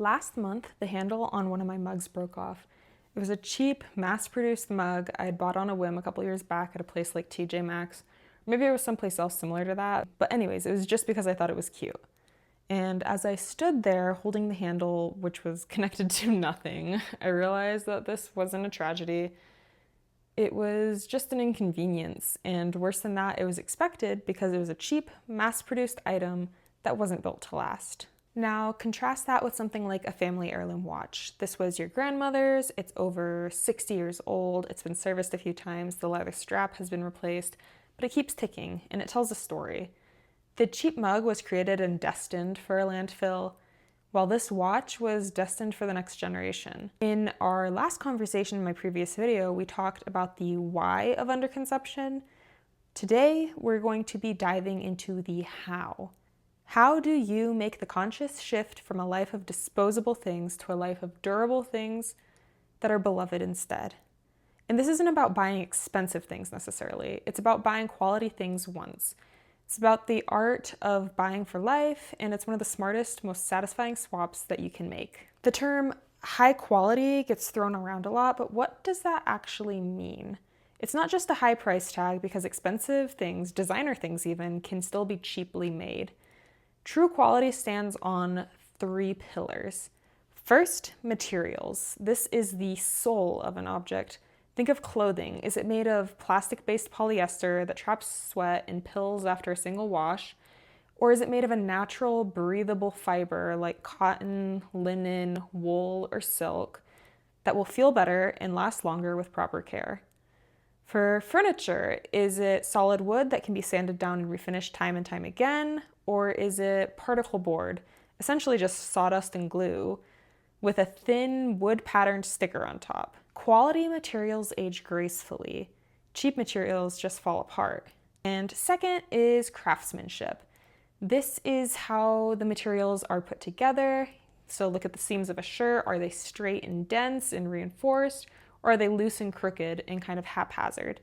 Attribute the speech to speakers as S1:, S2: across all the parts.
S1: Last month, the handle on one of my mugs broke off. It was a cheap, mass-produced mug I had bought on a whim a couple years back at a place like TJ Maxx. Maybe it was someplace else similar to that. But anyways, it was just because I thought it was cute. And as I stood there holding the handle, which was connected to nothing, I realized that this wasn't a tragedy. It was just an inconvenience. And worse than that, it was expected because it was a cheap, mass-produced item that wasn't built to last. Now, contrast that with something like a family heirloom watch. This was your grandmother's, it's over 60 years old, it's been serviced a few times, the leather strap has been replaced, but it keeps ticking, and it tells a story. The cheap mug was created and destined for a landfill, while this watch was destined for the next generation. In our last conversation in my previous video, we talked about the why of underconsumption. Today, we're going to be diving into the how. How do you make the conscious shift from a life of disposable things to a life of durable things that are beloved instead? And this isn't about buying expensive things necessarily. It's about buying quality things once. It's about the art of buying for life, and it's one of the smartest, most satisfying swaps that you can make. The term high quality gets thrown around a lot, but what does that actually mean? It's not just a high price tag, because expensive things, designer things even, can still be cheaply made. True quality stands on 3 pillars. First, materials. This is the soul of an object. Think of clothing. Is it made of plastic-based polyester that traps sweat in pills after a single wash? Or is it made of a natural, breathable fiber like cotton, linen, wool, or silk that will feel better and last longer with proper care? For furniture, is it solid wood that can be sanded down and refinished time and time again? Or is it particle board, essentially just sawdust and glue, with a thin wood-patterned sticker on top? Quality materials age gracefully. Cheap materials just fall apart. And second is craftsmanship. This is how the materials are put together. So look at the seams of a shirt. Are they straight and dense and reinforced? Or are they loose and crooked and kind of haphazard?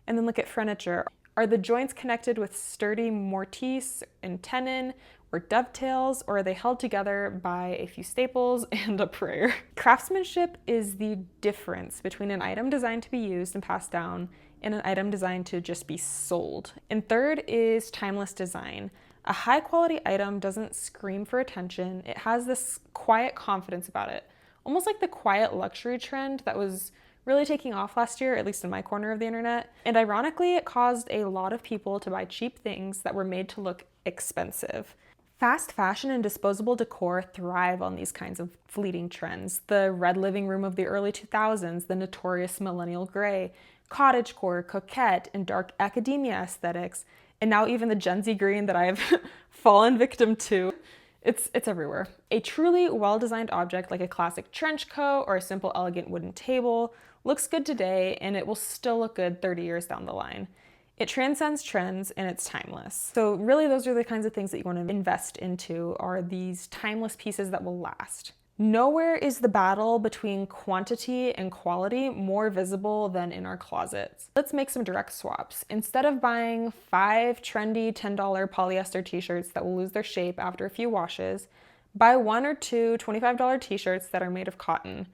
S1: And then look at furniture. Are the joints connected with sturdy mortise and tenon or dovetails, or are they held together by a few staples and a prayer? Craftsmanship is the difference between an item designed to be used and passed down and an item designed to just be sold. And third is timeless design. A high quality item doesn't scream for attention. It has this quiet confidence about it, almost like the quiet luxury trend that was really taking off last year, at least in my corner of the internet. And ironically, it caused a lot of people to buy cheap things that were made to look expensive. Fast fashion and disposable decor thrive on these kinds of fleeting trends. The red living room of the early 2000s, the notorious millennial gray, cottagecore, coquette, and dark academia aesthetics, and now even the Gen Z green that I've fallen victim to. It's everywhere. A truly well-designed object like a classic trench coat or a simple elegant wooden table looks good today, and it will still look good 30 years down the line. It transcends trends and it's timeless. So really those are the kinds of things that you want to invest into, are these timeless pieces that will last. Nowhere is the battle between quantity and quality more visible than in our closets. Let's make some direct swaps. Instead of buying 5 trendy $10 polyester t-shirts that will lose their shape after a few washes, buy 1 or 2 $25 t-shirts that are made of cotton.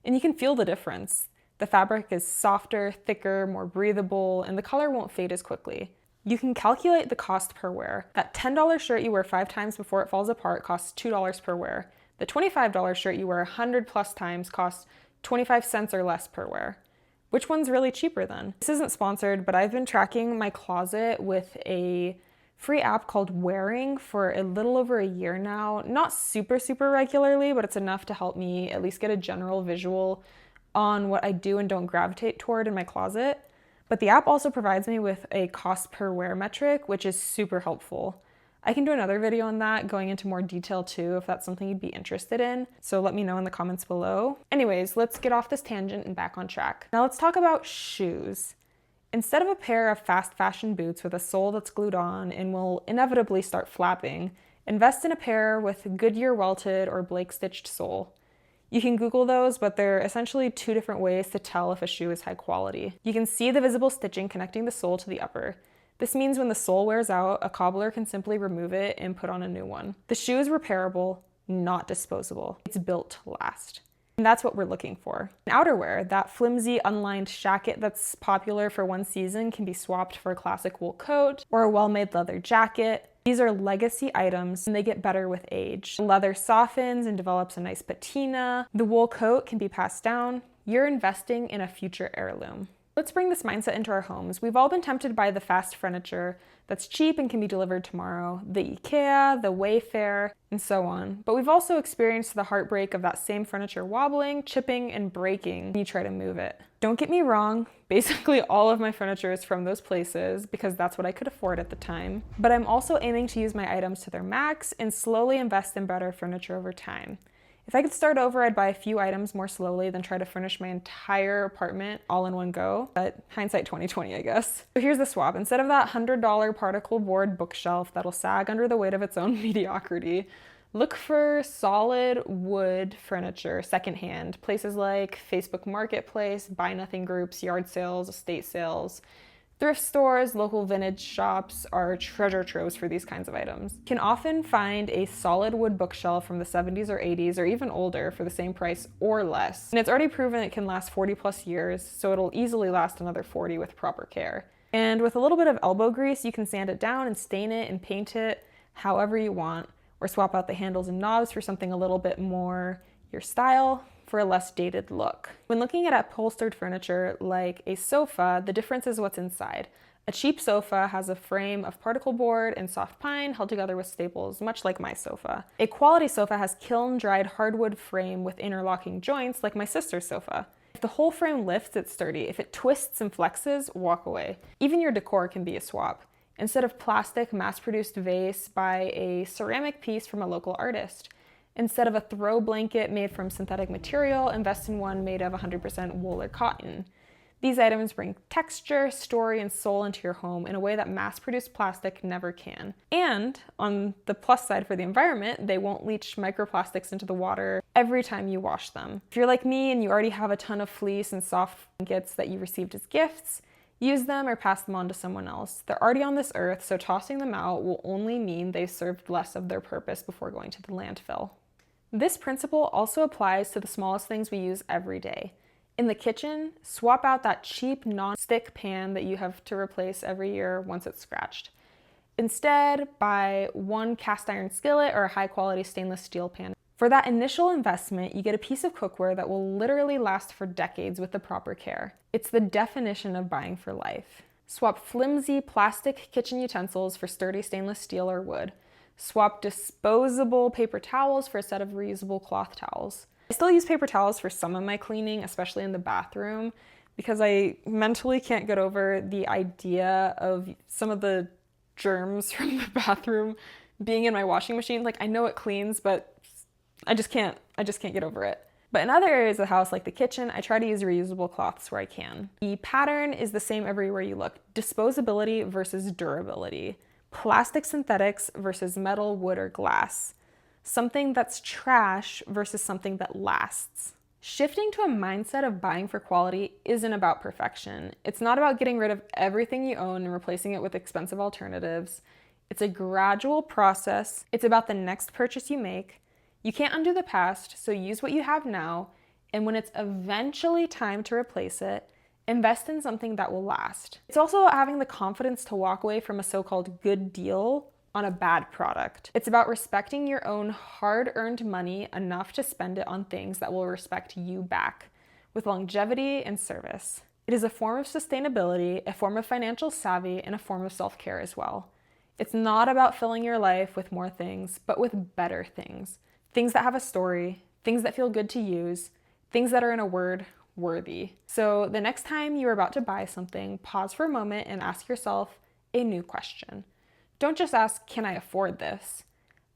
S1: And you can feel the difference. The fabric is softer, thicker, more breathable, and the color won't fade as quickly. You can calculate the cost per wear. That $10 shirt you wear 5 times before it falls apart costs $2 per wear. The $25 shirt you wear 100 plus times costs 25 cents or less per wear. Which one's really cheaper then? This isn't sponsored, but I've been tracking my closet with a free app called Wearing for a little over a year now. Not super regularly, but it's enough to help me at least get a general visual on what I do and don't gravitate toward in my closet. But the app also provides me with a cost per wear metric, which is super helpful. I can do another video on that, going into more detail too, if that's something you'd be interested in. So let me know in the comments below. Anyways, let's get off this tangent and back on track. Now let's talk about shoes. Instead of a pair of fast fashion boots with a sole that's glued on and will inevitably start flapping, invest in a pair with Goodyear welted or Blake stitched sole. You can Google those, but they're essentially 2 different ways to tell if a shoe is high quality. You can see the visible stitching connecting the sole to the upper. This means when the sole wears out, a cobbler can simply remove it and put on a new one. The shoe is repairable, not disposable. It's built to last. And that's what we're looking for. In outerwear, that flimsy, unlined jacket that's popular for one season can be swapped for a classic wool coat or a well-made leather jacket. These are legacy items and they get better with age. Leather softens and develops a nice patina. The wool coat can be passed down. You're investing in a future heirloom. Let's bring this mindset into our homes. We've all been tempted by the fast furniture that's cheap and can be delivered tomorrow, the IKEA, the Wayfair, and so on. But we've also experienced the heartbreak of that same furniture wobbling, chipping, and breaking when you try to move it. Don't get me wrong, basically all of my furniture is from those places because that's what I could afford at the time. But I'm also aiming to use my items to their max and slowly invest in better furniture over time. If I could start over, I'd buy a few items more slowly than try to furnish my entire apartment all in one go. But hindsight 2020, I guess. So here's the swap. Instead of that $100 particle board bookshelf that'll sag under the weight of its own mediocrity, look for solid wood furniture secondhand. Places like Facebook Marketplace, buy nothing groups, yard sales, estate sales. Thrift stores, local vintage shops are treasure troves for these kinds of items. You can often find a solid wood bookshelf from the 70s or 80s or even older for the same price or less. And it's already proven it can last 40 plus years, so it'll easily last another 40 with proper care. And with a little bit of elbow grease, you can sand it down and stain it and paint it however you want, or swap out the handles and knobs for something a little bit more your style, for a less dated look. When looking at upholstered furniture like a sofa, the difference is what's inside. A cheap sofa has a frame of particle board and soft pine held together with staples, much like my sofa. A quality sofa has kiln-dried hardwood frame with interlocking joints like my sister's sofa. If the whole frame lifts, it's sturdy. If it twists and flexes, walk away. Even your decor can be a swap. Instead of plastic, mass-produced vase, buy a ceramic piece from a local artist. Instead of a throw blanket made from synthetic material, invest in one made of 100% wool or cotton. These items bring texture, story, and soul into your home in a way that mass-produced plastic never can. And on the plus side for the environment, they won't leach microplastics into the water every time you wash them. If you're like me and you already have a ton of fleece and soft blankets that you received as gifts, use them or pass them on to someone else. They're already on this earth, so tossing them out will only mean they've served less of their purpose before going to the landfill. This principle also applies to the smallest things we use every day. In the kitchen, swap out that cheap non-stick pan that you have to replace every year once it's scratched. Instead, buy one cast iron skillet or a high-quality stainless steel pan. For that initial investment, you get a piece of cookware that will literally last for decades with the proper care. It's the definition of buying for life. Swap flimsy plastic kitchen utensils for sturdy stainless steel or wood. Swap disposable paper towels for a set of reusable cloth towels. I still use paper towels for some of my cleaning, especially in the bathroom, because I mentally can't get over the idea of some of the germs from the bathroom being in my washing machine. Like, I know it cleans, but I just can't get over it. But in other areas of the house, like the kitchen, I try to use reusable cloths where I can. The pattern is the same everywhere you look. Disposability versus durability. Plastic synthetics versus metal, wood, or glass. Something that's trash versus something that lasts. Shifting to a mindset of buying for quality isn't about perfection. It's not about getting rid of everything you own and replacing it with expensive alternatives. It's a gradual process. It's about the next purchase you make. You can't undo the past, so use what you have now, and when it's eventually time to replace it, invest in something that will last. It's also about having the confidence to walk away from a so-called good deal on a bad product. It's about respecting your own hard-earned money enough to spend it on things that will respect you back, with longevity and service. It is a form of sustainability, a form of financial savvy, and a form of self-care as well. It's not about filling your life with more things, but with better things. Things that have a story, things that feel good to use, things that are, in a word, worthy. So the next time you're about to buy something, pause for a moment and ask yourself a new question. Don't just ask, can I afford this?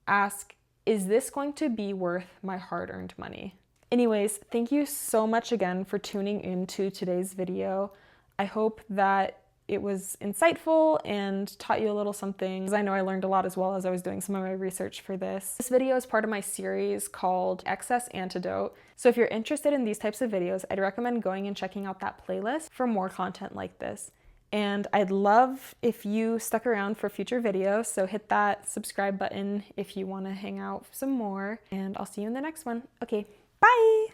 S1: Ask, is this going to be worth my hard-earned money? Anyways, thank you so much again for tuning into today's video. I hope that it was insightful and taught you a little something, because I know I learned a lot as well as I was doing some of my research for this. This video is part of my series called Excess Antidote. So if you're interested in these types of videos, I'd recommend going and checking out that playlist for more content like this. And I'd love if you stuck around for future videos, so hit that subscribe button if you want to hang out some more, and I'll see you in the next one. Okay, bye!